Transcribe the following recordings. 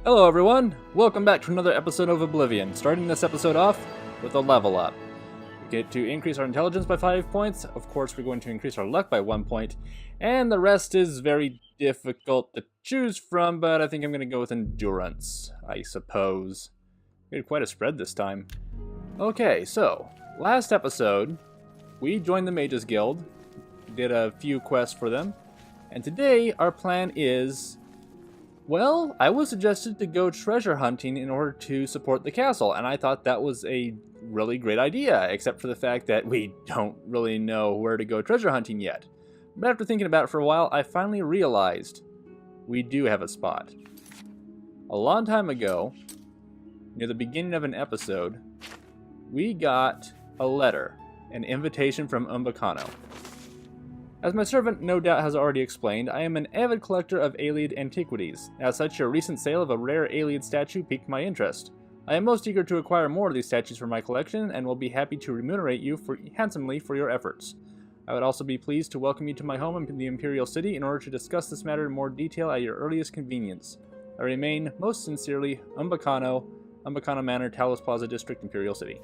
Hello everyone, welcome back to another episode of Oblivion. Starting this episode off with a level up. We get to increase our intelligence by 5 points, of course we're going to increase our luck by 1 point, and the rest is very difficult to choose from, but I think I'm going to go with endurance, I suppose. We had quite a spread this time. Okay, so, last episode, we joined the Mages Guild, did a few quests for them, and today our plan is... well, I was suggested to go treasure hunting in order to support the castle, and I thought that was a really great idea, except for the fact that we don't really know where to go treasure hunting yet. But after thinking about it for a while, I finally realized we do have a spot. A long time ago, near the beginning of an episode, we got a letter, an invitation from Umbacano. As my servant no doubt has already explained, I am an avid collector of Aeolid antiquities. As such, your recent sale of a rare Aeolid statue piqued my interest. I am most eager to acquire more of these statues for my collection, and will be happy to remunerate you handsomely for your efforts. I would also be pleased to welcome you to my home in the Imperial City in order to discuss this matter in more detail at your earliest convenience. I remain, most sincerely, Umbacano, Umbacano Manor, Talos Plaza District, Imperial City.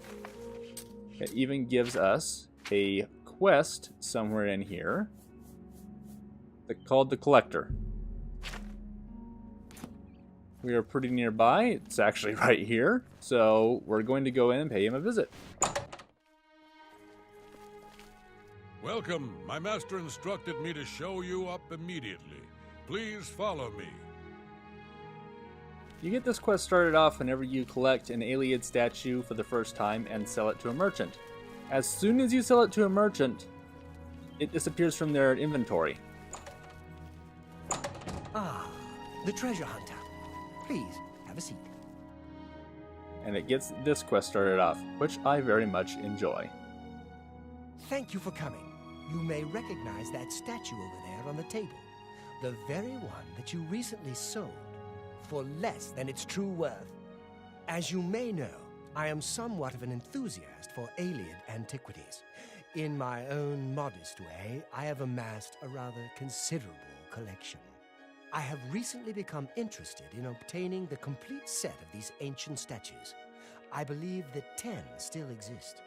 It even gives us a quest somewhere in here called the Collector. We are pretty nearby. It's actually right here, so we're going to go in and pay him a visit. Welcome. My master instructed me to show you up immediately. Please follow me. You get this quest started off whenever you collect an Aeolid statue for the first time and sell it to a merchant. As soon as you sell it to a merchant, it disappears from their inventory. Ah, the treasure hunter. Please, have a seat. And it gets this quest started off, which I very much enjoy. Thank you for coming. You may recognize that statue over there on the table. The very one that you recently sold for less than its true worth. As you may know, I am somewhat of an enthusiast for Aeolid antiquities. In my own modest way, I have amassed a rather considerable collection. I have recently become interested in obtaining the complete set of these ancient statues. I believe that 10 still exist.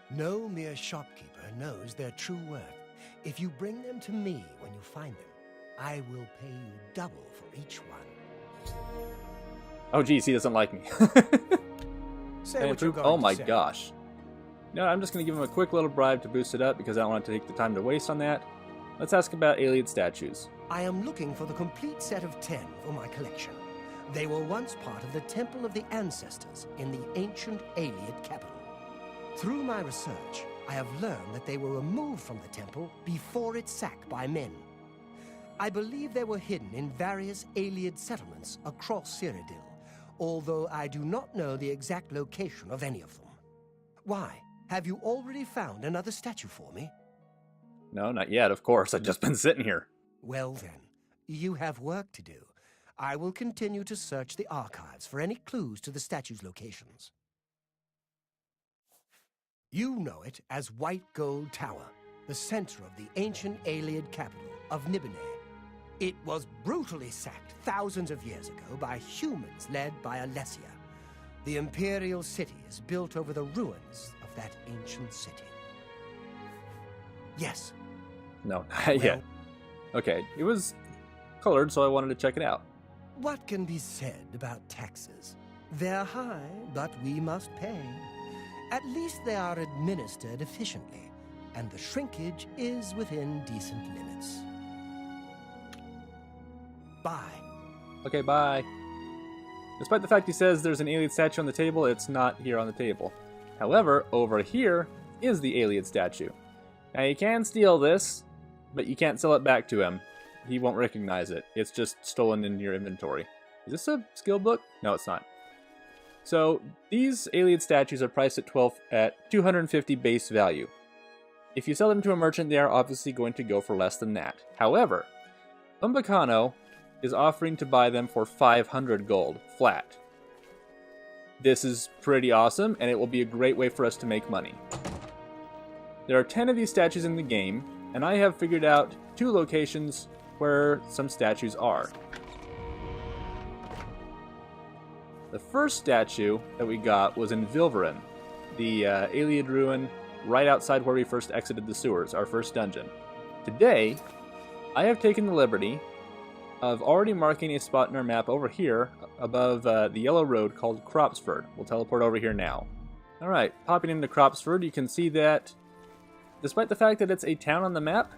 No mere shopkeeper knows their true worth. If you bring them to me when you find them, I will pay you double for each one. Oh geez, he doesn't like me. Say what you're going oh my to say. gosh. No, I'm just going to give him a quick little bribe to boost it up because I don't want to take the time to waste on that. Let's ask about Aeolid statues. I am looking for the complete set of 10 for my collection. They were once part of the Temple of the Ancestors in the ancient Aeolid capital. Through my research, I have learned that they were removed from the temple before its sack by men. I believe they were hidden in various Aeolid settlements across Cyrodiil, although I do not know the exact location of any of them. Why? Have you already found another statue for me? No, not yet, of course. I've just been sitting here. Well then, you have work to do. I will continue to search the archives for any clues to the statue's locations. You know it as White Gold Tower, the center of the ancient Aeolid capital of Nibene. It was brutally sacked thousands of years ago by humans led by Alessia. The Imperial City is built over the ruins of that ancient city. Yes. No, not yet. Okay, it was colored, so I wanted to check it out. What can be said about taxes? They're high, but we must pay. At least they are administered efficiently, and the shrinkage is within decent limits. Bye. Okay, bye. Despite the fact he says there's an Aeolid statue on the table, it's not here on the table. However, over here is the Aeolid statue. Now you can steal this, but you can't sell it back to him. He won't recognize it. It's just stolen in your inventory. Is this a skill book? No, it's not. So these Aeolid statues are priced at 250 base value. If you sell them to a merchant, they are obviously going to go for less than that. However, Umbacano is offering to buy them for 500 gold, flat. This is pretty awesome, and it will be a great way for us to make money. There are 10 of these statues in the game, and I have figured out 2 locations where some statues are. The first statue that we got was in Vilverin, the Iliad ruin right outside where we first exited the sewers, our first dungeon. Today, I have taken the liberty of already marking a spot in our map over here above the yellow road called Cropsford. We'll teleport over here now. Alright, popping into Cropsford, you can see that despite the fact that it's a town on the map,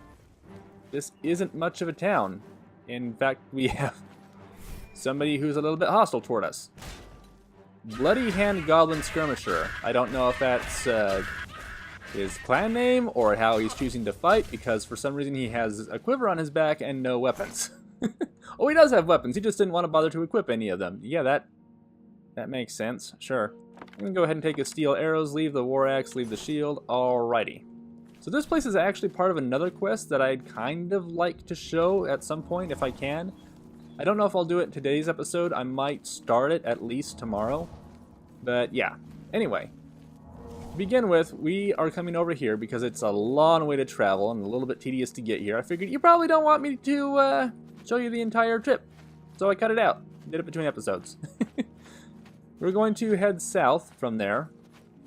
this isn't much of a town. In fact, we have somebody who's a little bit hostile toward us. Bloody Hand Goblin Skirmisher. I don't know if that's his clan name or how he's choosing to fight, because for some reason he has a quiver on his back and no weapons. Oh, he does have weapons. He just didn't want to bother to equip any of them. Yeah, that makes sense. Sure. I'm going to go ahead and take his steel arrows, leave the war axe, leave the shield. Alrighty. So this place is actually part of another quest that I'd kind of like to show at some point if I can. I don't know if I'll do it in today's episode. I might start it at least tomorrow. But yeah. Anyway. To begin with, we are coming over here because it's a long way to travel and a little bit tedious to get here. I figured you probably don't want me to show you the entire trip. So I cut it out. Did it between episodes. We're going to head south from there.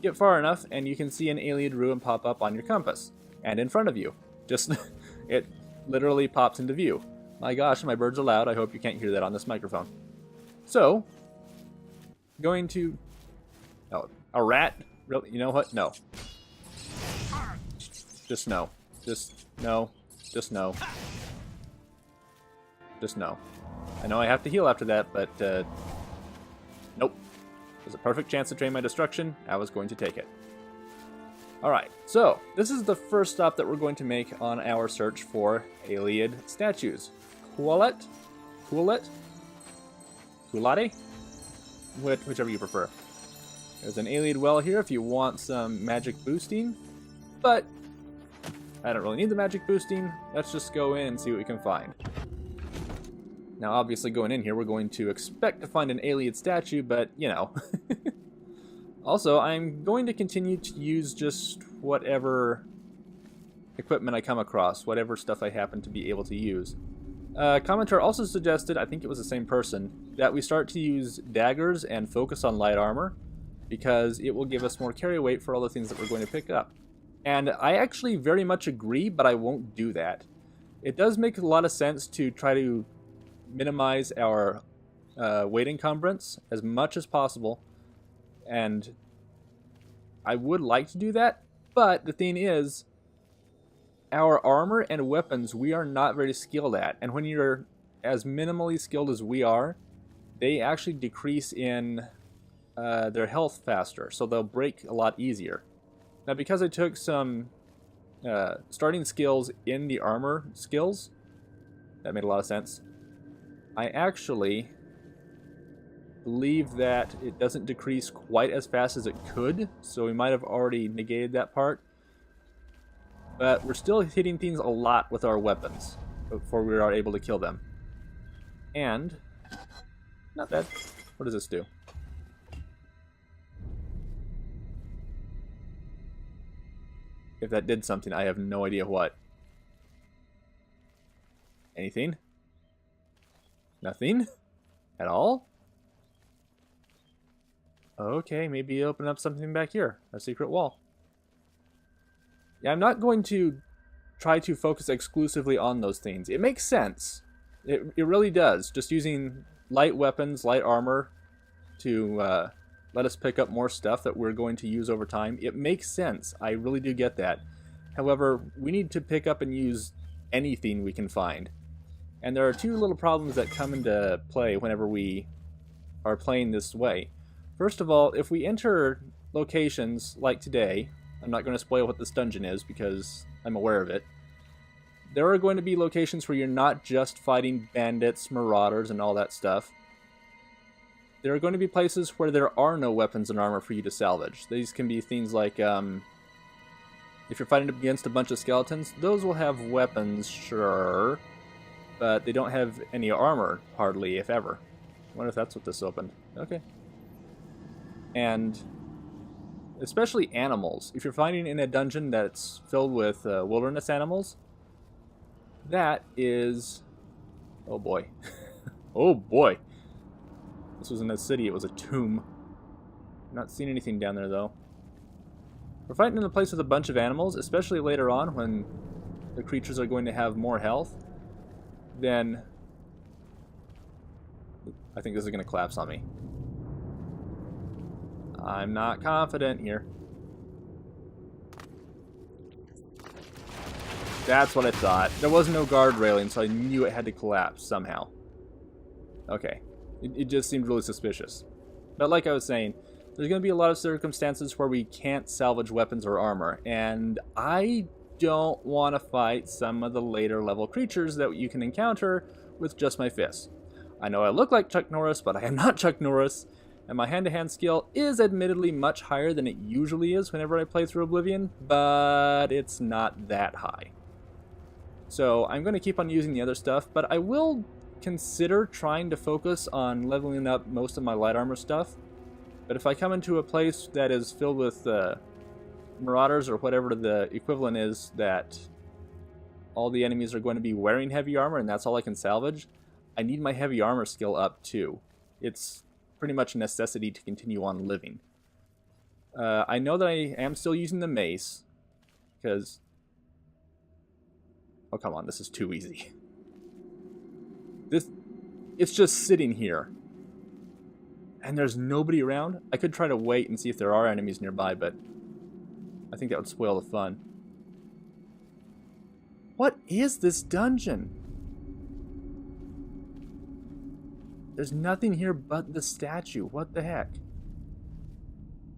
Get far enough and you can see an Iliad ruin pop up on your compass. And in front of you. Just, it literally pops into view. My gosh, my birds are loud. I hope you can't hear that on this microphone. So, going to... Oh, a rat? Really? You know what? No. Just no. Just no. Just no. Just no. I know I have to heal after that, but nope. There's a perfect chance to train my destruction. I was going to take it. Alright, so this is the first stop that we're going to make on our search for Iliad statues. Kualet? Kualet? Kulate? Whichever you prefer. There's an Iliad well here if you want some magic boosting, but I don't really need the magic boosting. Let's just go in and see what we can find. Now, obviously, going in here, we're going to expect to find an Iliad statue, but, you know. Also, I'm going to continue to use just whatever equipment I come across, whatever stuff I happen to be able to use. Commenter also suggested, I think it was the same person, that we start to use daggers and focus on light armor, because it will give us more carry weight for all the things that we're going to pick up. And I actually very much agree, but I won't do that. It does make a lot of sense to try to minimize our weight encumbrance as much as possible, and I would like to do that, but the thing is, our armor and weapons we are not very skilled at, and when you're as minimally skilled as we are, they actually decrease in their health faster, so they'll break a lot easier. Now, because I took some starting skills in the armor skills, that made a lot of sense. I actually believe that it doesn't decrease quite as fast as it could, so we might have already negated that part. But we're still hitting things a lot with our weapons before we are able to kill them. And, not bad. What does this do? If that did something, I have no idea what. Anything? Nothing? At all? Okay, maybe open up something back here. A secret wall. Yeah, I'm not going to try to focus exclusively on those things. It makes sense. It really does. Just using light weapons, light armor to let us pick up more stuff that we're going to use over time. It makes sense. I really do get that. However, we need to pick up and use anything we can find. And there are two little problems that come into play whenever we are playing this way. First of all, if we enter locations like today, I'm not going to spoil what this dungeon is because I'm aware of it. There are going to be locations where you're not just fighting bandits, marauders, and all that stuff. There are going to be places where there are no weapons and armor for you to salvage. These can be things like, if you're fighting against a bunch of skeletons, those will have weapons, sure, but they don't have any armor, hardly, if ever. I wonder if that's what this opened. Okay. And especially animals. If you're fighting in a dungeon that's filled with wilderness animals, that is... oh boy. Oh boy. This was in a city, it was a tomb. Not seeing anything down there, though. We're fighting in a place with a bunch of animals, especially later on when the creatures are going to have more health. Then I think this is going to collapse on me. I'm not confident here. That's what I thought. There was no guard railing, so I knew it had to collapse somehow. Okay. It just seemed really suspicious. But like I was saying, there's going to be a lot of circumstances where we can't salvage weapons or armor, and I don't want to fight some of the later level creatures that you can encounter with just my fists. I know I look like Chuck Norris, but I am not Chuck Norris, and my hand-to-hand skill is admittedly much higher than it usually is whenever I play through Oblivion, but it's not that high. So I'm going to keep on using the other stuff, but I will consider trying to focus on leveling up most of my light armor stuff. But if I come into a place that is filled with marauders or whatever the equivalent is, that all the enemies are going to be wearing heavy armor and that's all I can salvage, I need my heavy armor skill up too. It's pretty much a necessity to continue on living. I know that I am still using the mace, because... Oh, come on, this is too easy. It's just sitting here. And there's nobody around. I could try to wait and see if there are enemies nearby, but I think that would spoil the fun. What is this dungeon? There's nothing here but the statue. What the heck?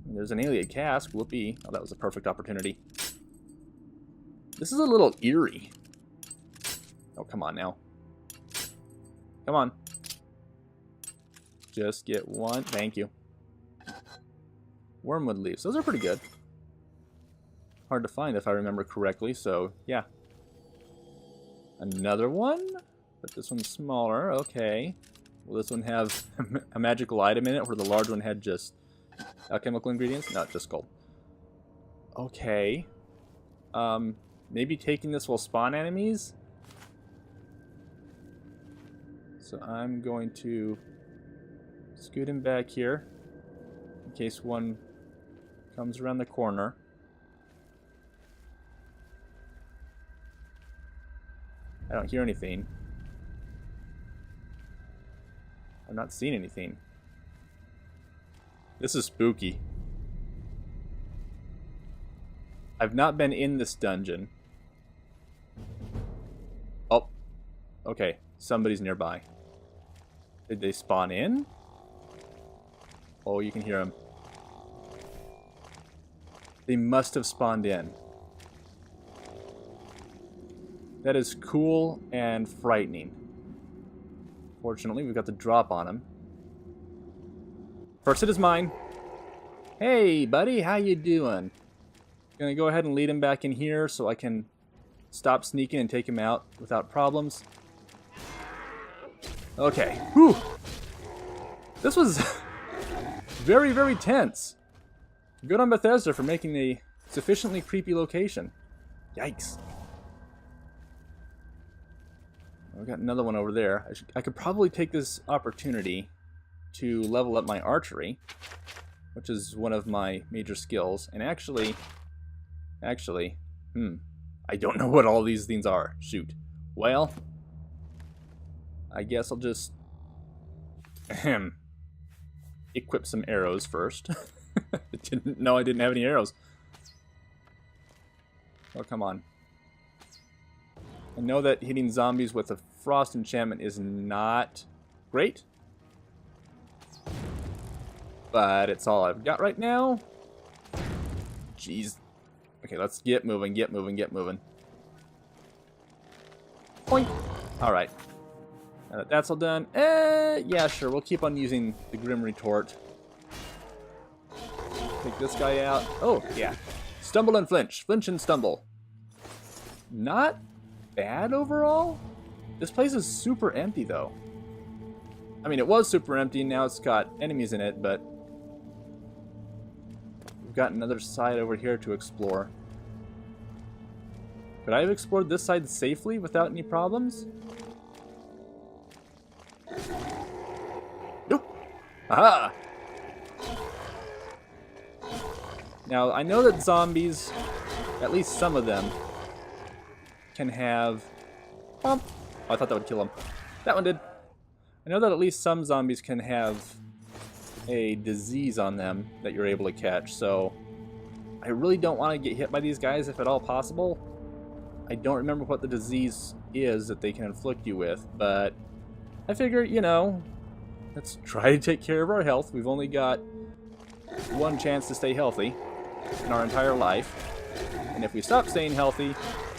There's an alien cask. Whoopee. Oh, that was a perfect opportunity. This is a little eerie. Oh, come on now. Come on. Just get one. Thank you. Wormwood leaves. Those are pretty good. Hard to find if I remember correctly, so yeah. Another one? But this one's smaller. Okay. Will this one have a magical item in it where the large one had just alchemical ingredients? No, just gold. Okay. Maybe taking this will spawn enemies? So I'm going to scoot him back here in case one comes around the corner. I don't hear anything. I'm not seeing anything. This is spooky. I've not been in this dungeon. Oh. Okay. Somebody's nearby. Did they spawn in? Oh, you can hear them. They must have spawned in. That is cool and frightening. Fortunately, we've got the drop on him. First it is mine. Hey, buddy, how you doing? Gonna go ahead and lead him back in here so I can stop sneaking and take him out without problems. Okay. Whew. This was very, very tense. Good on Bethesda for making a sufficiently creepy location. Yikes. I've got another one over there. I could probably take this opportunity to level up my archery, which is one of my major skills. And actually, I don't know what all these things are. Shoot. Well, I guess I'll just equip some arrows first. Didn't know I didn't have any arrows. Oh, come on. I know that hitting zombies with a frost enchantment is not great, but it's all I've got right now. Jeez. Okay, let's get moving, get moving, get moving. Boink. Alright. Now that that's all done, yeah, sure, we'll keep on using the Grim Retort. Take this guy out. Oh, yeah. Stumble and flinch. Flinch and stumble. Not bad overall. This place is super empty, though. I mean, it was super empty, now it's got enemies in it, but we've got another side over here to explore. Could I have explored this side safely without any problems? Nope. Aha! Now, I know that zombies, at least some of them, can have... Oh, I thought that would kill them. That one did. I know that at least some zombies can have a disease on them that you're able to catch, so I really don't want to get hit by these guys if at all possible. I don't remember what the disease is that they can inflict you with, but I figure, you know, let's try to take care of our health. We've only got one chance to stay healthy in our entire life, and if we stop staying healthy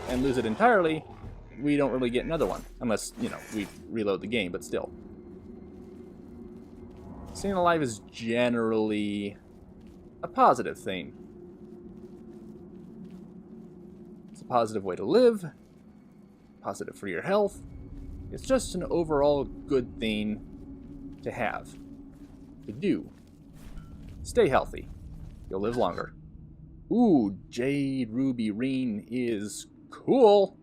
and lose it entirely, we don't really get another one, unless, you know, we reload the game, but still. Staying alive is generally a positive thing. It's a positive way to live, positive for your health. It's just an overall good thing to have, to do. Stay healthy. You'll live longer. Ooh, Jade Ruby Ring is cool.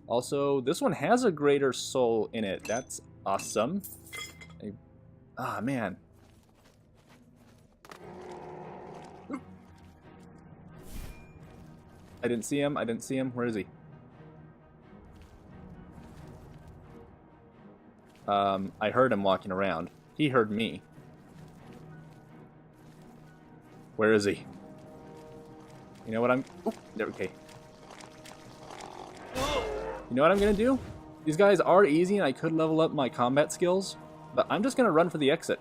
Also, this one has a greater soul in it. That's awesome. Ah, man. I didn't see him. I didn't see him. Where is he? I heard him walking around. He heard me. Where is he? You know what I'm... Oop, there, okay. You know what I'm going to do? These guys are easy and I could level up my combat skills, but I'm just going to run for the exit.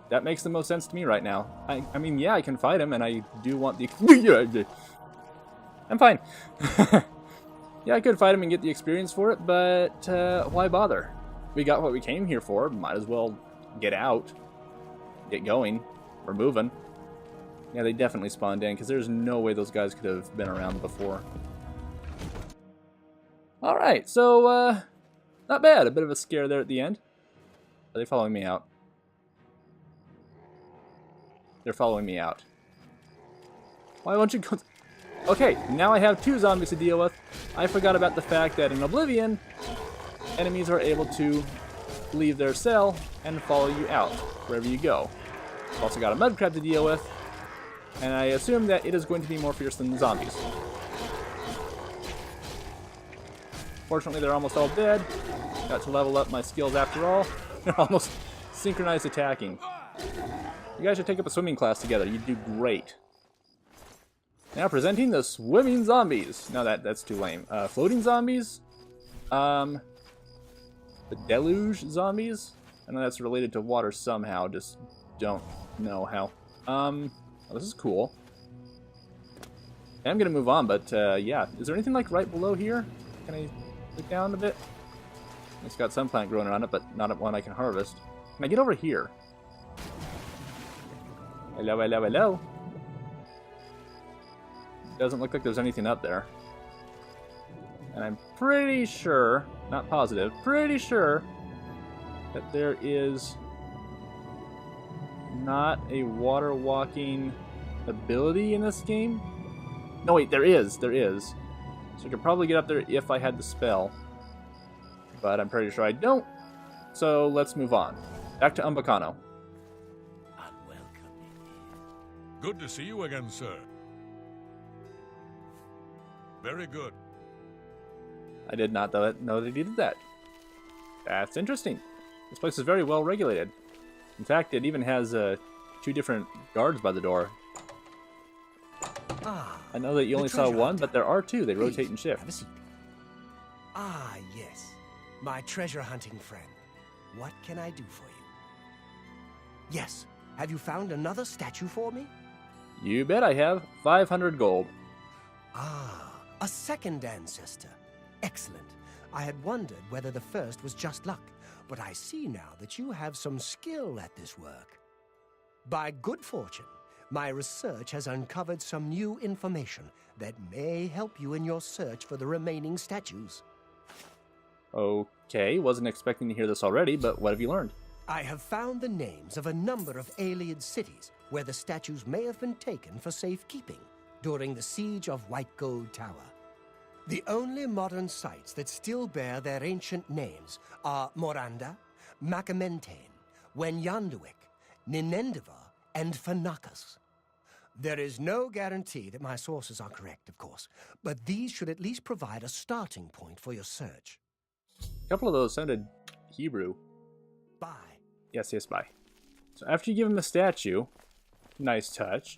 That makes the most sense to me right now. I mean, yeah, I can fight him, and I do want the... I'm fine. Yeah, I could fight him and get the experience for it, but why bother? We got what we came here for. Might as well get out. Get going. We're moving. Yeah, they definitely spawned in, because there's no way those guys could have been around before. Alright, so, not bad. A bit of a scare there at the end. Are they following me out? They're following me out. Why won't you go... Okay, now I have 2 zombies to deal with. I forgot about the fact that in Oblivion, enemies are able to leave their cell and follow you out wherever you go. I've also got a mud crab to deal with, and I assume that it is going to be more fierce than the zombies. Fortunately, they're almost all dead. Got to level up my skills after all. They're almost synchronized attacking. You guys should take up a swimming class together. You'd do great. Now presenting the swimming zombies. No, that's too lame. Floating zombies. The deluge zombies. I know that's related to water somehow. Just don't know how. Well, this is cool. I'm gonna move on, but yeah. Is there anything like right below here? Can I look down a bit? It's got some plant growing around it, but not one I can harvest. Can I get over here? Hello, hello, hello. Doesn't look like there's anything up there. And I'm pretty sure, not positive, pretty sure that there is not a water walking ability in this game. No, wait, there is. There is. So I could probably get up there if I had the spell. But I'm pretty sure I don't. So let's move on. Back to Umbacano. Good to see you again, sir. Very good. I did not know that he did that. That's interesting. This place is very well regulated. In fact, it even has 2 different guards by the door. Ah, I know that you only saw one, but there are 2. They rotate and shift. Have a seat. Ah, yes. My treasure hunting friend. What can I do for you? Yes. Have you found another statue for me? You bet I have. 500 gold. Ah, a second ancestor. Excellent. I had wondered whether the first was just luck, but I see now that you have some skill at this work. By good fortune, my research has uncovered some new information that may help you in your search for the remaining statues. Okay, wasn't expecting to hear this already, but what have you learned? I have found the names of a number of alien cities where the statues may have been taken for safekeeping during the siege of White Gold Tower. The only modern sites that still bear their ancient names are Moranda, Macamente, Wenyanduik, Ninendiva, and Fanakas. There is no guarantee that my sources are correct, of course, but these should at least provide a starting point for your search. A couple of those sounded Hebrew. Bye. Yes, bye. So after you give him a statue, nice touch,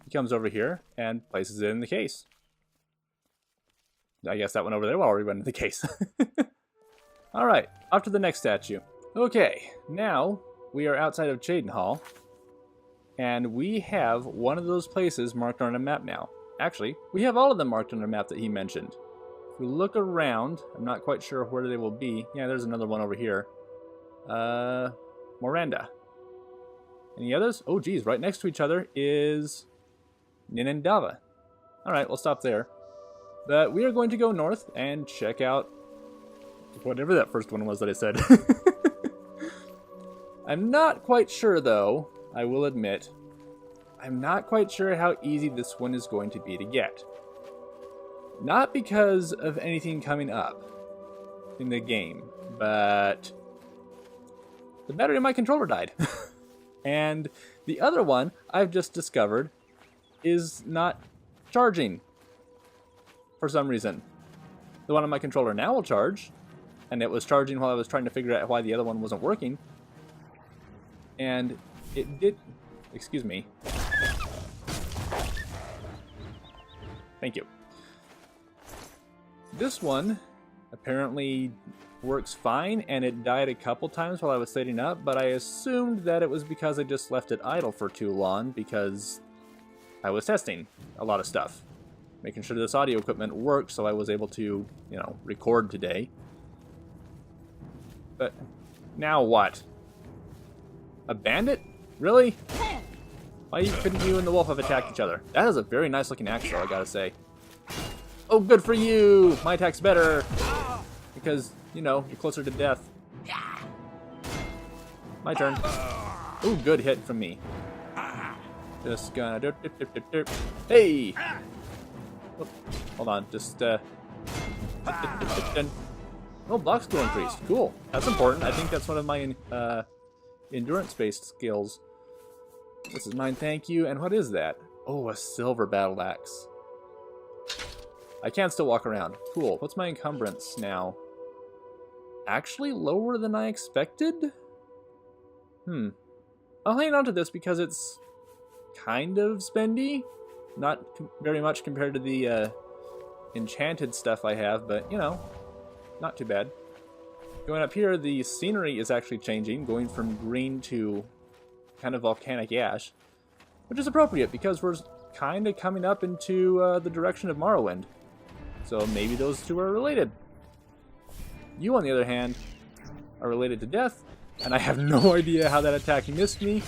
he comes over here and places it in the case. I guess that went over there while we went in the case. Alright, off to the next statue. Okay, now we are outside of Cheydinhal, and we have one of those places marked on a map now. Actually, we have all of them marked on a map that he mentioned. If we look around, I'm not quite sure where they will be. Yeah, there's another one over here. Moranda. Any others? Oh, geez, right next to each other is Ninendava. Alright, we'll stop there. But we are going to go north and check out whatever that first one was that I said. I'm not quite sure, though, I will admit. I'm not quite sure how easy this one is going to be to get. Not because of anything coming up in the game, but the battery in my controller died. And the other one I've just discovered is not charging for some reason. The one on my controller now will charge, and it was charging while I was trying to figure out why the other one wasn't working. And it did... Excuse me. Thank you. This one apparently works fine, and it died a couple times while I was setting up, but I assumed that it was because I just left it idle for too long because I was testing a lot of stuff. Making sure this audio equipment worked so I was able to, record today. But now what? A bandit? Really? Why couldn't you and the wolf have attacked each other? That is a very nice looking axe though, I gotta say. Oh, good for you! My attack's better! Because, you're closer to death. My turn. Ooh, good hit from me. Just gonna... Derp, derp, derp, derp, derp. Hey! Oh, hold on, just... Oh, block skill increased. Cool. That's important. I think that's one of my endurance-based skills. This is mine, thank you. And what is that? Oh, a silver battle axe. I can still walk around. Cool. What's my encumbrance now? Actually lower than I expected? I'll hang on to this because it's kind of spendy. Not very much compared to the enchanted stuff I have, but, not too bad. Going up here, the scenery is actually changing, going from green to kind of volcanic ash, which is appropriate because we're kind of coming up into the direction of Morrowind. So maybe those two are related. You, on the other hand, are related to death, and I have no idea how that attack missed me.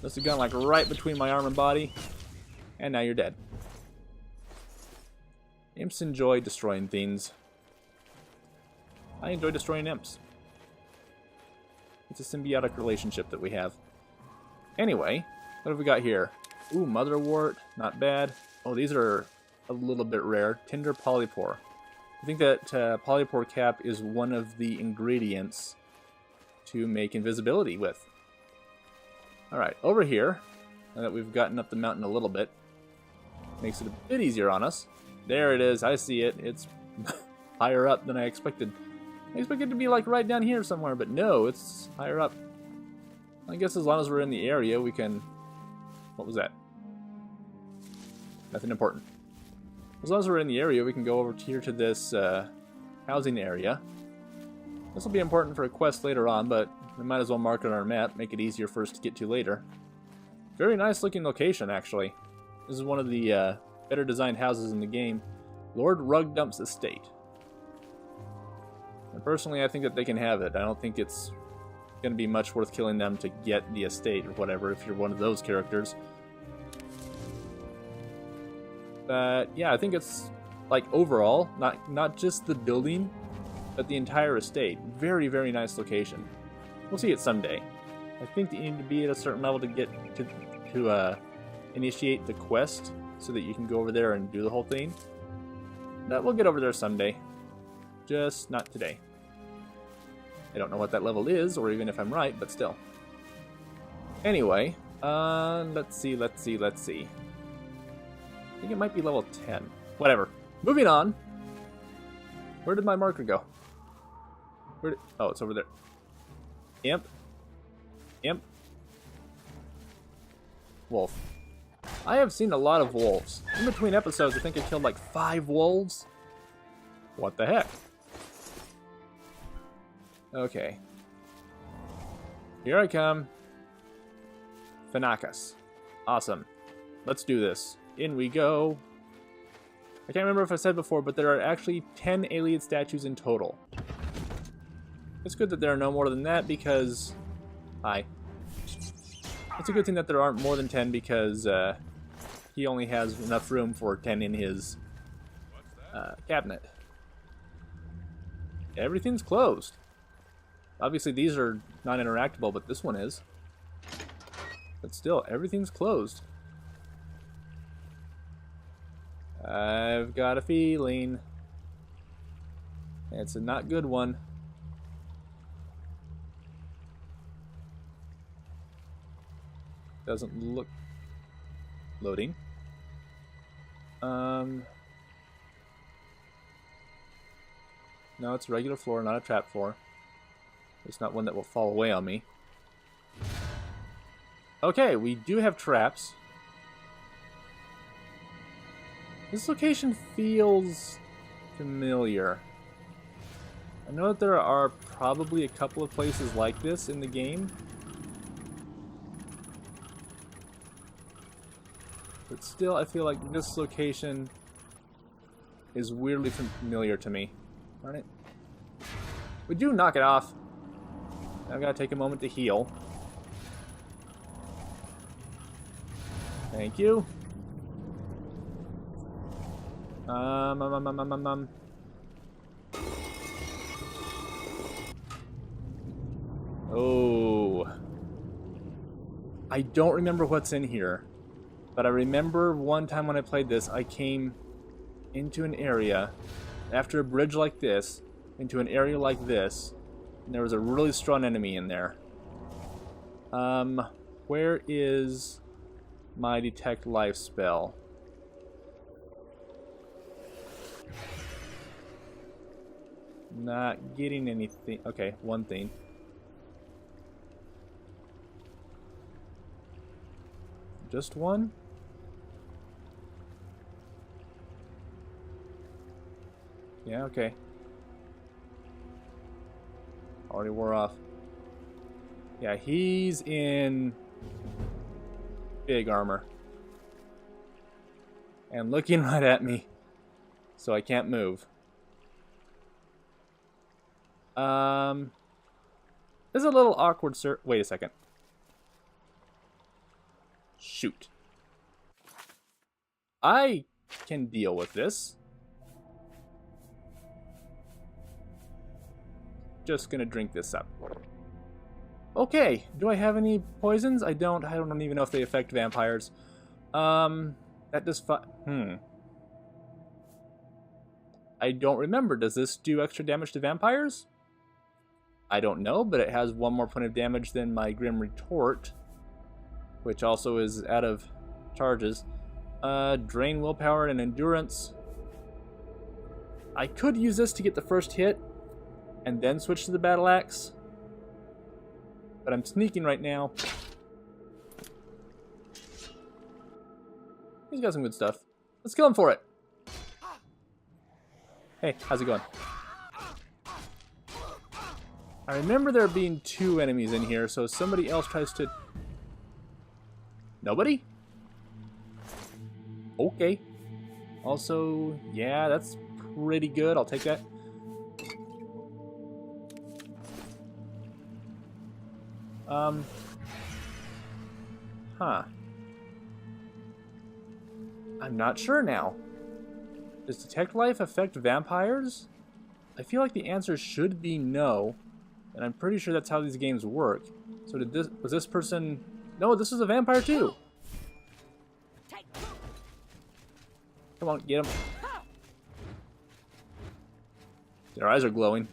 Must have gone like right between my arm and body, and now you're dead. Imps enjoy destroying things. I enjoy destroying imps. It's a symbiotic relationship that we have. Anyway, what have we got here? Ooh, motherwort, not bad. Oh, these are a little bit rare. Tinder polypore. I think that polypore cap is one of the ingredients to make invisibility with. Alright, over here, now that we've gotten up the mountain a little bit, makes it a bit easier on us. There it is, I see it. It's higher up than I expected. I expected it to be like right down here somewhere, but no, it's higher up. I guess as long as we're in the area, we can... What was that? Nothing important. As long as we're in the area, we can go over here to this housing area. This will be important for a quest later on, but we might as well mark it on our map, make it easier for us to get to later. Very nice looking location, actually. This is one of the better designed houses in the game. Lord Rugdump's estate. And personally, I think that they can have it. I don't think it's going to be much worth killing them to get the estate or whatever if you're one of those characters. But yeah, I think it's like overall, not just the building, but the entire estate. Very, very nice location. We'll see it someday. I think that you need to be at a certain level to get to initiate the quest so that you can go over there and do the whole thing. But we'll get over there someday. Just not today. I don't know what that level is, or even if I'm right, but still. Anyway, let's see. I think it might be level 10. Whatever. Moving on. Where did my marker go? Oh, it's over there. Imp. Wolf. I have seen a lot of wolves. In between episodes, I think I killed like 5 wolves. What the heck? Okay. Here I come. Fanakas. Awesome. Let's do this. In we go. I can't remember if I said before, but there are actually 10 alien statues in total. It's good that there are no more than that because... Hi. It's a good thing that there aren't more than 10 because he only has enough room for 10 in his cabinet. Everything's closed. Obviously these are not interactable, but this one is. But still, everything's closed. I've got a feeling it's a not good one. Doesn't look... Loading. No, it's a regular floor, not a trap floor. It's not one that will fall away on me. Okay, we do have traps. This location feels familiar. I know that there are probably a couple of places like this in the game. But still, I feel like this location is weirdly familiar to me. Darn it. Would you knock it off? I've got to take a moment to heal. Thank you. Oh. I don't remember what's in here. But I remember one time when I played this, I came into an area, after a bridge like this, into an area like this, and there was a really strong enemy in there. Where is my detect life spell? Not getting anything. Okay, one thing. Just one? Yeah, okay. Already wore off. Yeah, he's in big armor. And looking right at me. So I can't move. This is a little awkward, sir. Wait a second. Shoot. I can deal with this. Just gonna drink this up. Okay, do I have any poisons? I don't even know if they affect vampires. That does I don't remember. Does this do extra damage to vampires? I don't know, but it has 1 more point of damage than my Grim Retort, which also is out of charges. Drain willpower and endurance. I could use this to get the first hit, and then switch to the battle axe. But I'm sneaking right now. He's got some good stuff. Let's kill him for it. Hey, how's it going? I remember there being 2 enemies in here, so somebody else tries to... Nobody? Okay. Also, yeah, that's pretty good. I'll take that. Huh. I'm not sure now. Does Detect Life affect vampires? I feel like the answer should be no, and I'm pretty sure that's how these games work. So was this person... No, this is a vampire too! Come on, get him. Their eyes are glowing.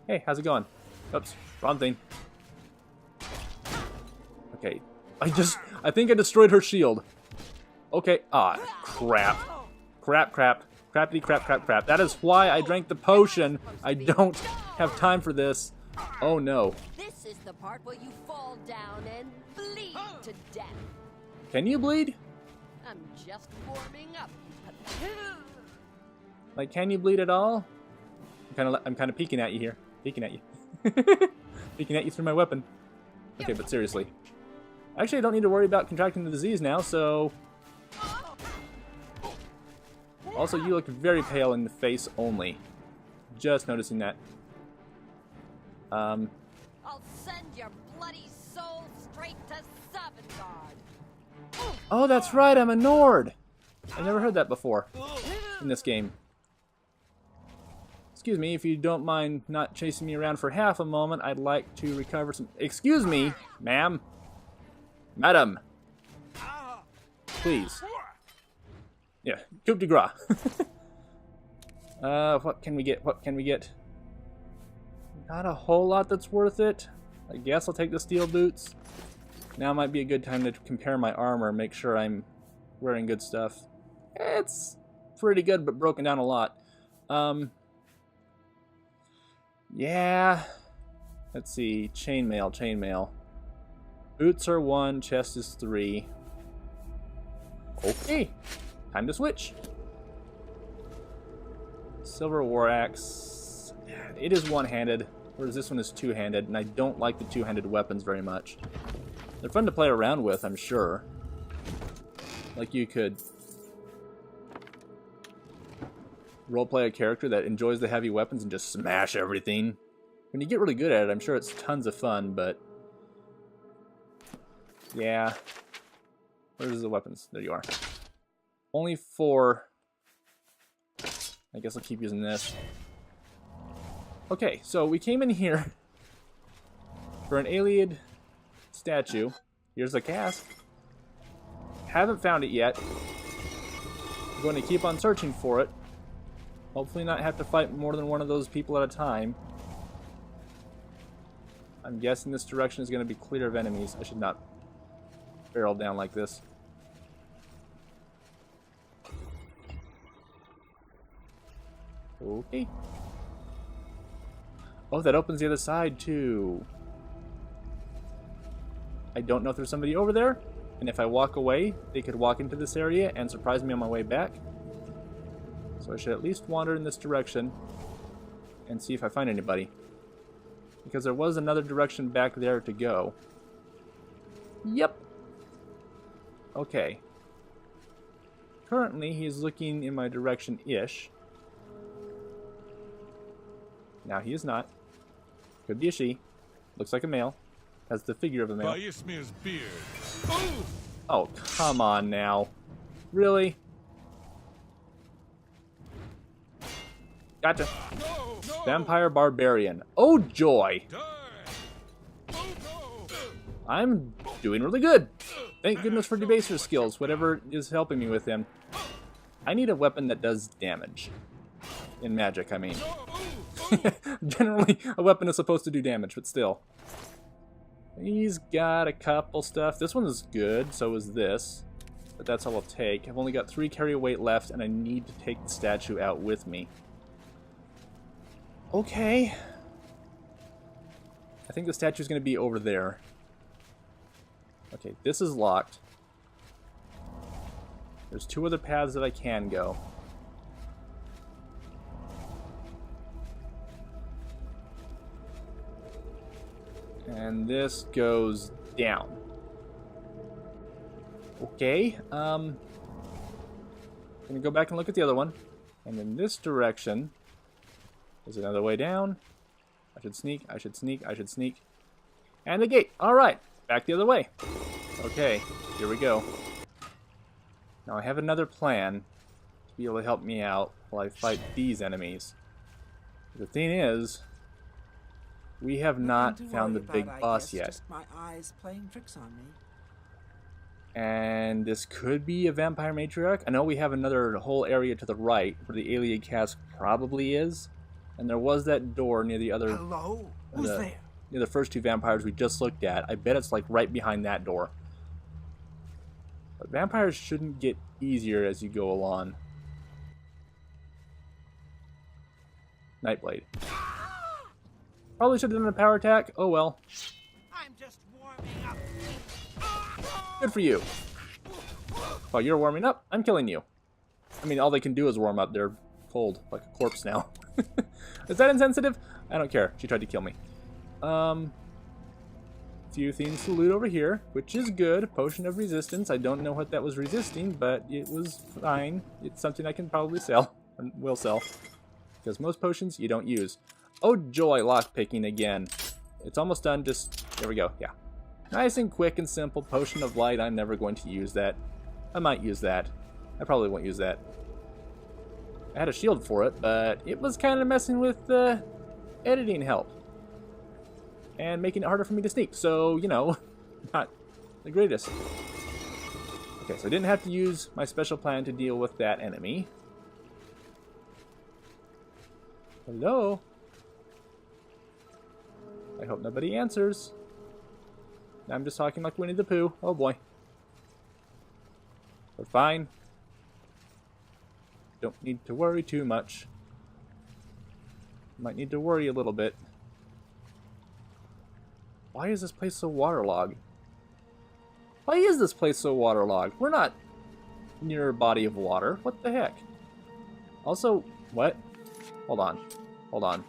Hey, how's it going? Oops, wrong thing. Okay. I think I destroyed her shield. Okay. Ah, crap. Crap, crap. Crappity, crap, crap, crap. That is why I drank the potion. I don't have time for this. Oh, no. This is the part where you fall down and bleed to death. Can you bleed? I'm just warming up. Like, can you bleed at all? I'm kind of peeking at you here. Peeking at you. Peeking at you through my weapon. Okay, but seriously. Actually, I don't need to worry about contracting the disease now, so... Also, you look very pale in the face only. Just noticing that. I'll send your bloody soul straight to Sovngarde. Oh, that's right, I'm a Nord! I never heard that before in this game. Excuse me, if you don't mind not chasing me around for half a moment, I'd like to recover some... Excuse me, ma'am. Madam. Please. Yeah, coup de grace. What can we get? What can we get? Not a whole lot that's worth it. I guess I'll take the steel boots. Now might be a good time to compare my armor, make sure I'm wearing good stuff. It's pretty good, but broken down a lot. Yeah. Let's see. Chainmail, chainmail. Boots are 1, chest is 3. Okay. Time to switch. Silver war axe. It is one-handed, whereas this one is two-handed, and I don't like the two-handed weapons very much. They're fun to play around with, I'm sure. Like you could roleplay a character that enjoys the heavy weapons and just smash everything. When you get really good at it, I'm sure it's tons of fun, but... yeah. Where's the weapons? There you are. Only 4. I guess I'll keep using this. Okay, so we came in here for an Iliad statue. Here's the cask. Haven't found it yet. I'm going to keep on searching for it. Hopefully not have to fight more than one of those people at a time. I'm guessing this direction is going to be clear of enemies. I should not barrel down like this. Okay. Oh, that opens the other side too. I don't know if there's somebody over there, and if I walk away, they could walk into this area and surprise me on my way back. So I should at least wander in this direction and see if I find anybody. Because there was another direction back there to go. Yep. Okay. Currently, he's looking in my direction-ish. Now he is not. Could be a she. Looks like a male. Has the figure of a male. Beard. Oh, come on now. Really? Gotcha. Vampire Barbarian. Oh, joy! I'm doing really good. Thank goodness for debaser skills, whatever is helping me with him. I need a weapon that does damage. In magic, I mean. Generally, a weapon is supposed to do damage, but still. He's got a couple stuff. This one is good, so is this. But that's all I'll take. I've only got 3 carry weight left, and I need to take the statue out with me. Okay. I think the statue's going to be over there. Okay, this is locked. There's 2 other paths that I can go. And this goes down. Okay, gonna go back and look at the other one. And in this direction, there's another way down. I should sneak, I should sneak, I should sneak. And the gate. Alright, back the other way. Okay, here we go. Now I have another plan to be able to help me out while I fight these enemies. The thing is, we have not found the big boss yet. Just my eyes playing tricks on me. And this could be a vampire matriarch. I know we have another whole area to the right where the Iliad cask probably is. And there was that door near the other... Hello? Who's there? near the first two vampires we just looked at. I bet it's like right behind that door. But vampires shouldn't get easier as you go along. Nightblade. Probably should have done a power attack. Oh well. I'm just warming up. Good for you. While you're warming up, I'm killing you. I mean, all they can do is warm up. They're cold, like a corpse now. Is that insensitive? I don't care. She tried to kill me. Few things to loot over here, which is good. Potion of resistance. I don't know what that was resisting, but it was fine. It's something I can probably sell, or will sell, because most potions you don't use. Oh joy, lockpicking again. It's almost done. Just there we go. Yeah, nice and quick and simple. Potion of light. I'm never going to use that. I might use that. I probably won't use that. I had a shield for it, but it was kind of messing with editing help and making it harder for me to sneak. So, you know, not the greatest. Okay, so I didn't have to use my special plan to deal with that enemy. Hello? I hope nobody answers. I'm just talking like Winnie the Pooh. Oh boy. We're fine. Don't need to worry too much. Might need to worry a little bit. Why is this place so waterlogged? Why is this place so waterlogged? We're not near a body of water. What the heck? Also, what? Hold on. Hold on.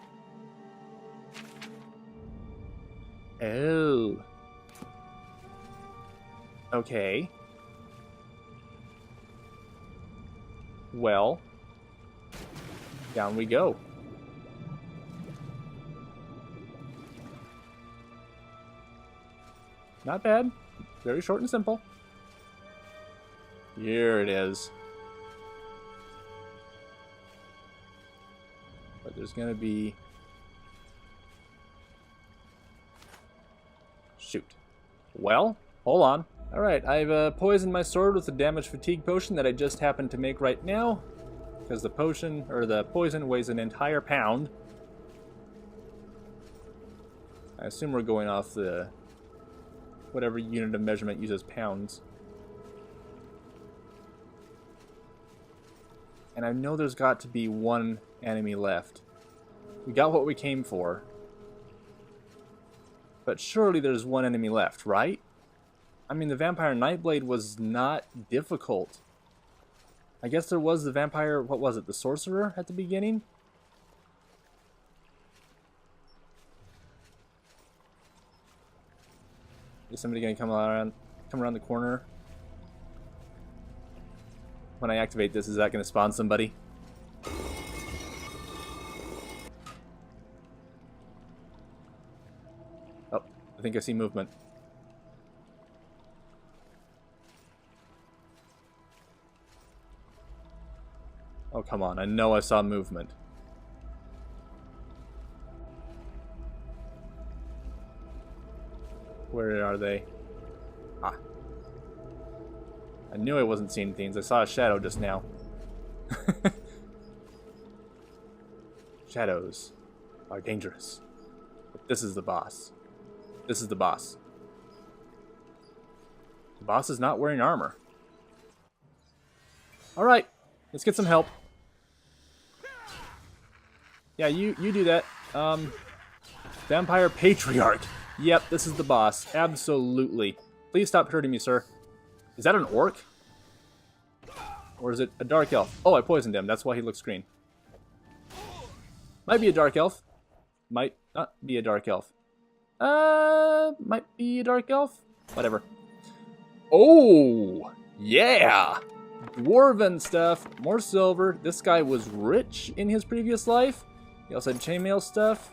Oh. Okay. Well. Down we go. Not bad. Very short and simple. Here it is. But there's gonna be... Shoot. Well, hold on. Alright, I've poisoned my sword with the damage fatigue potion that I just happened to make right now. Because the potion, or the poison, weighs an entire pound. I assume we're going off the... whatever unit of measurement uses pounds. And I know there's got to be one enemy left. We got what we came for. But surely there's one enemy left, right? I mean, the Vampire Nightblade was not difficult. I guess there was the Vampire, what was it, the Sorcerer at the beginning? Is somebody gonna come around the corner? When I activate this, is that gonna spawn somebody? Oh, I think I see movement. Oh, come on, I know I saw movement. Where are they? Ah. I knew I wasn't seeing things. I saw a shadow just now. Shadows are dangerous. But this is the boss. This is the boss. The boss is not wearing armor. Alright, let's get some help. Yeah, you do that. Vampire Patriarch. Yep, this is the boss. Absolutely. Please stop hurting me, sir. Is that an orc? Or is it a dark elf? Oh, I poisoned him. That's why he looks green. Might be a dark elf. Might not be a dark elf. Might be a dark elf? Whatever. Oh, yeah! Dwarven stuff. More silver. This guy was rich in his previous life. He also had chainmail stuff.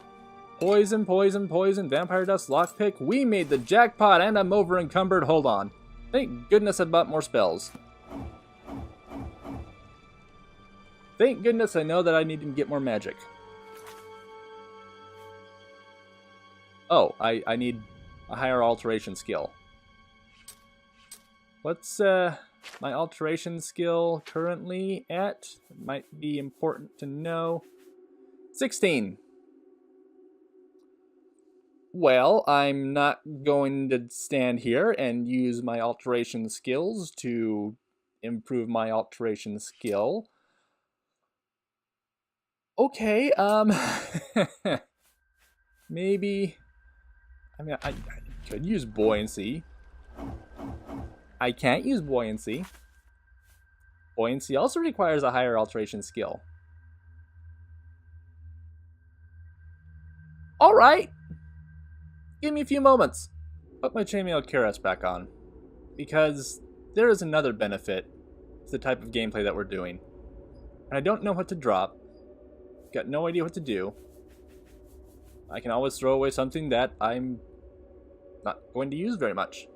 Poison, poison, poison, vampire dust, lockpick. We made the jackpot and I'm over encumbered. Hold on. Thank goodness I bought more spells. Thank goodness I know that I need to get more magic. Oh, I need a higher alteration skill. What's my alteration skill currently at? It might be important to know. 16. Well, I'm not going to stand here and use my alteration skills to improve my alteration skill. Okay, maybe... I mean, I could use buoyancy. I can't use buoyancy. Buoyancy also requires a higher alteration skill. Alright! Give me a few moments. Put my chainmail cuirass back on. Because there is another benefit to the type of gameplay that we're doing. And I don't know what to drop. Got no idea what to do. I can always throw away something that I'm not going to use very much.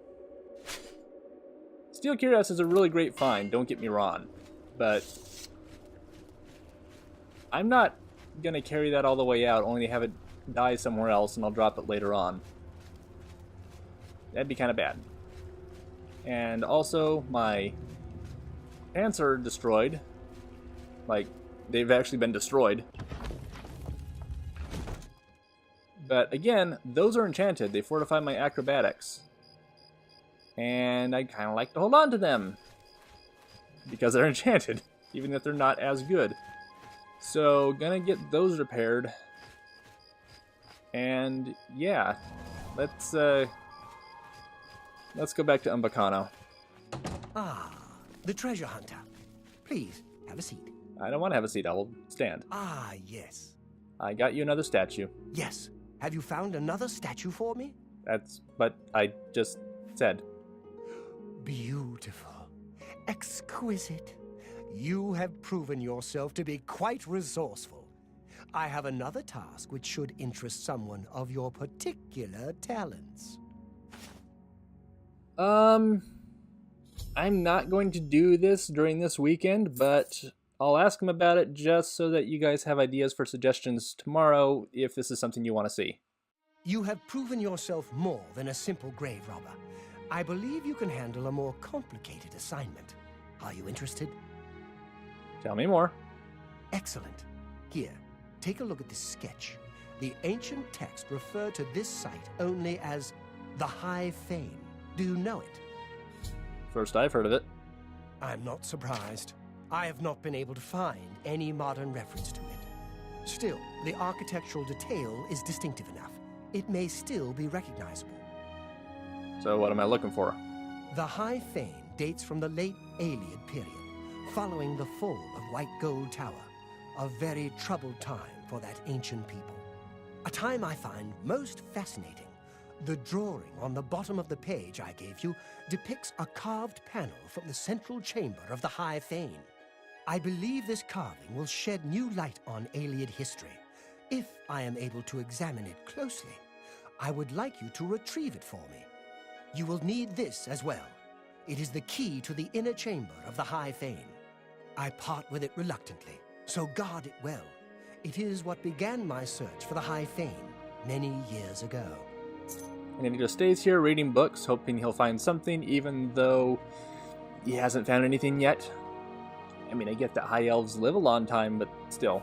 Steel cuirass is a really great find, don't get me wrong. But I'm not going to carry that all the way out, only to have it die somewhere else and I'll drop it later on. That'd be kind of bad. And also, my pants are destroyed. Like, they've actually been destroyed. But again, those are enchanted. They fortify my acrobatics. And I kind of like to hold on to them. Because they're enchanted, even if they're not as good. So, gonna get those repaired. And yeah, let's go back to Umbacano. Ah, the treasure hunter. Please, have a seat. I don't want to have a seat, I will stand. Ah, yes. I got you another statue. Yes. Have you found another statue for me? That's what I just said. Beautiful. Exquisite. You have proven yourself to be quite resourceful. I have another task which should interest someone of your particular talents. I'm not going to do this during this weekend, but I'll ask him about it just so that you guys have ideas for suggestions tomorrow if this is something you want to see. You have proven yourself more than a simple grave robber. I believe you can handle a more complicated assignment. Are you interested? Tell me more. Excellent. Here, take a look at this sketch. The ancient text referred to this site only as the High Fane. Do you know it? First I've heard of it. I'm not surprised. I have not been able to find any modern reference to it. Still, the architectural detail is distinctive enough. It may still be recognizable. So what am I looking for? The High Fane dates from the late Aeolian period, following the fall of White Gold Tower, a very troubled time for that ancient people. A time I find most fascinating. The drawing on the bottom of the page I gave you depicts a carved panel from the central chamber of the High Fane. I believe this carving will shed new light on Aeolian history. If I am able to examine it closely, I would like you to retrieve it for me. You will need this as well. It is the key to the inner chamber of the High Fane. I part with it reluctantly, so guard it well. It is what began my search for the High Fane many years ago. And he just stays here reading books, hoping he'll find something, even though he hasn't found anything yet. I mean, I get that high elves live a long time, but still.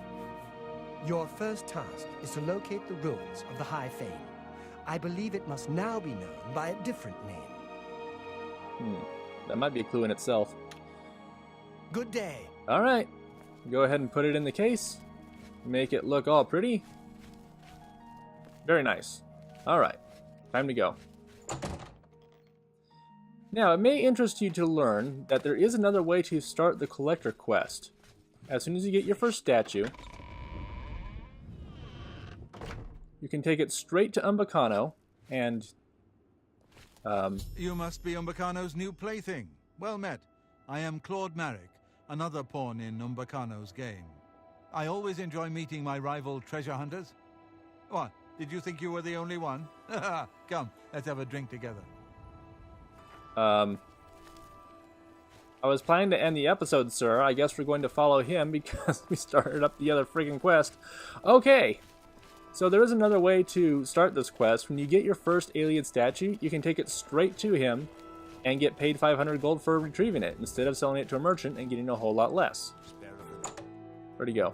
Your first task is to locate the ruins of the High Fane. I believe it must now be known by a different name. That might be a clue in itself. Good day. Alright, go ahead and put it in the case. Make it look all pretty. Very nice. Alright, time to go. Now, it may interest you to learn that there is another way to start the collector quest. As soon as you get your first statue, you can take it straight to Umbacano and... You must be Umbacano's new plaything. Well met. I am Claude Marek, another pawn in Umbacano's game. I always enjoy meeting my rival treasure hunters. What, did you think you were the only one? Come, let's have a drink together. I was planning to end the episode, sir. I guess we're going to follow him because we started up the other friggin' quest. Okay. So there is another way to start this quest. When you get your first alien statue, you can take it straight to him and get paid 500 gold for retrieving it, instead of selling it to a merchant and getting a whole lot less. Where'd he go?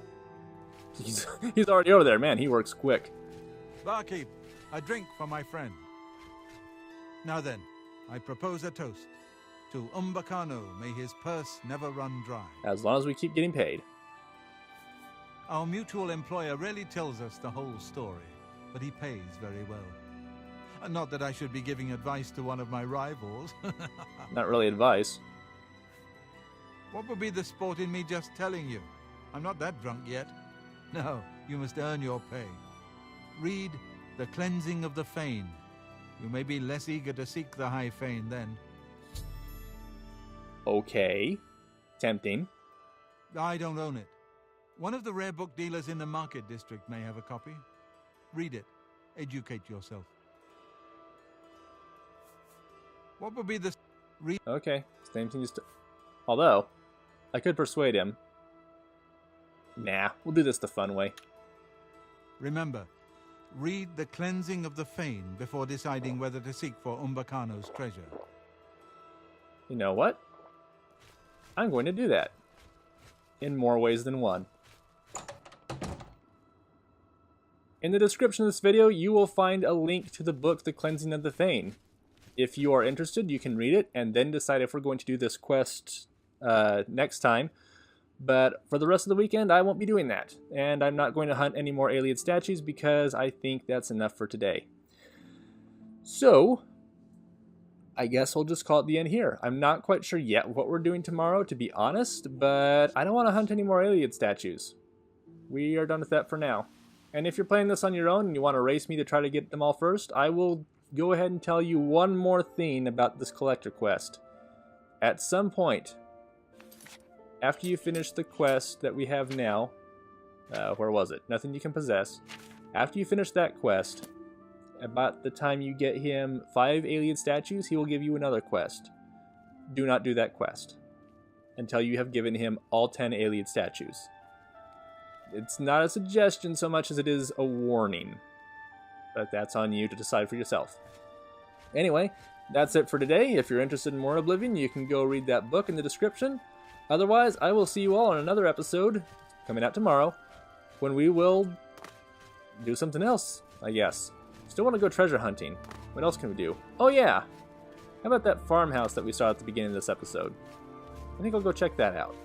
He's already over there. Man, he works quick. Barkeep, A drink for my friend. Now then, I propose a toast. To Umbacano, may his purse never run dry. As long as we keep getting paid. Our mutual employer rarely tells us the whole story, but he pays very well. Not that I should be giving advice to one of my rivals. Not really advice. What would be the sport in me just telling you? I'm not that drunk yet. No, you must earn your pay. Read The Cleansing of the Fane. You may be less eager to seek the high fane then. Okay. Tempting. I don't own it. One of the rare book dealers in the market district may have a copy. Read it. Educate yourself. What would be the... Okay. Same thing just... Although, I could persuade him. Nah, we'll do this the fun way. Remember, read The Cleansing of the Fane before deciding whether to seek for Umbacano's treasure. You know what? I'm going to do that. In more ways than one. In the description of this video, you will find a link to the book The Cleansing of the Fane. If you are interested, you can read it and then decide if we're going to do this quest next time. But for the rest of the weekend, I won't be doing that. And I'm not going to hunt any more Ayleid statues because I think that's enough for today. So, I guess we'll just call it the end here. I'm not quite sure yet what we're doing tomorrow, to be honest, but I don't want to hunt any more Ayleid statues. We are done with that for now. And if you're playing this on your own and you want to race me to try to get them all first, I will go ahead and tell you one more thing about this collector quest. At some point, after you finish the quest that we have now, where was it? Nothing you can possess. After you finish that quest, about the time you get him 5 Ayleid statues, he will give you another quest. Do not do that quest until you have given him all 10 Ayleid statues. It's not a suggestion so much as it is a warning. But that's on you to decide for yourself. Anyway, that's it for today. If you're interested in more Oblivion, you can go read that book in the description. Otherwise, I will see you all on another episode, coming out tomorrow, when we will do something else, I guess. Still want to go treasure hunting. What else can we do? Oh yeah! How about that farmhouse that we saw at the beginning of this episode? I think I'll go check that out.